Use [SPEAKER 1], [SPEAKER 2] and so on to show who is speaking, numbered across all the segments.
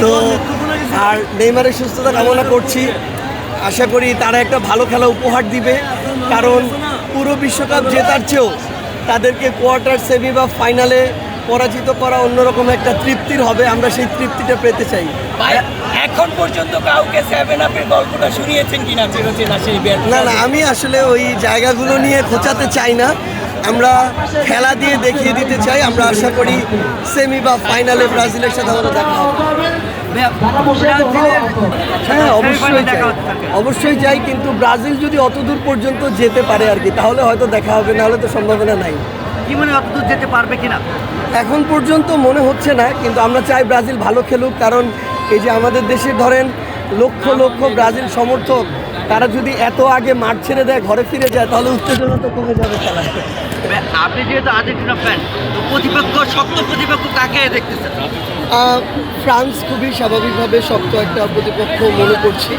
[SPEAKER 1] তো আর নেইমারের সুস্থতা কামনা করছি। আশা করি তারা একটা ভালো খেলা উপহার দিবে, কারণ পুরো বিশ্বকাপ জেতার চেয়েও তাদেরকে কোয়ার্টার সেমি বা ফাইনালে পরাজিত করা অন্যরকম একটা তৃপ্তির হবে। আমরা সেই তৃপ্তিটা পেতে চাই।
[SPEAKER 2] এখন পর্যন্ত কাউকে 7-আপের গল্পটা শুনিয়েছেন কিনা চিরচেনা সেই
[SPEAKER 1] না না, আমি আসলে ওই জায়গাগুলো নিয়ে খোঁচাতে চাই না। আমরা খেলা দিয়ে দেখিয়ে দিতে চাই। আমরা আশা করি সেমি বা ফাইনালে ব্রাজিলের সাথে আমাদের দেখা হবে। হ্যাঁ, অবশ্যই চাই, অবশ্যই চাই, কিন্তু ব্রাজিল যদি অত দূর পর্যন্ত যেতে পারে আর কি, তাহলে হয়তো দেখা হবে, নাহলে তো সম্ভাবনা নাই।
[SPEAKER 3] কি মনে হয় অতদূর যেতে পারবে কিনা?
[SPEAKER 1] এখন পর্যন্ত মনে হচ্ছে না, কিন্তু আমরা চাই ব্রাজিল ভালো খেলুক, কারণ এই যে আমাদের দেশে ধরেন লক্ষ লক্ষ ব্রাজিল সমর্থক, তারা যদি এত আগে মাঠ ছেড়ে দেয়, ঘরে ফিরে যায়, তাহলে উত্তেজনা তো কমে যাবে খেলা।
[SPEAKER 3] আপনি যেহেতু আর্জেন্টিনা ফ্যান, তো প্রতিপক্ষ শক্ত প্রতিপক্ষ কাকে দেখতেছেন?
[SPEAKER 1] ফ্রান্স খুবই স্বাভাবিকভাবে শক্ত একটা প্রতিপক্ষ মনে করছি।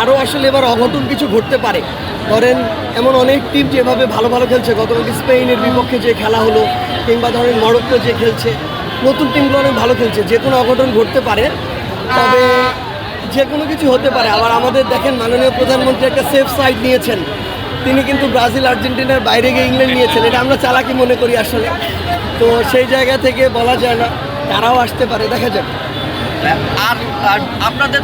[SPEAKER 1] আরও আসলে এবার অঘটন কিছু ঘটতে পারে। ধরেন এমন অনেক টিম যেভাবে ভালো ভালো খেলছে, গতকালকে স্পেনের বিপক্ষে যে খেলা হলো, কিংবা ধরেন মরক্কো যে খেলছে, নতুন টিমগুলো অনেক ভালো খেলছে। যে কোনো অঘটন ঘটতে পারে, তবে যে কোনো কিছু হতে পারে। আবার আমাদের দেখেন মাননীয় প্রধানমন্ত্রী একটা সেফ সাইড নিয়েছেন, তিনি কিন্তু ব্রাজিল আর্জেন্টিনার বাইরে গিয়ে ইংল্যান্ড নিয়েছেন। এটা আমরা চালাকি মনে করি আসলে। তো সেই জায়গা থেকে বলা যায় না, তারাও আসতে পারে, দেখা যাক।
[SPEAKER 3] আর আপনাদের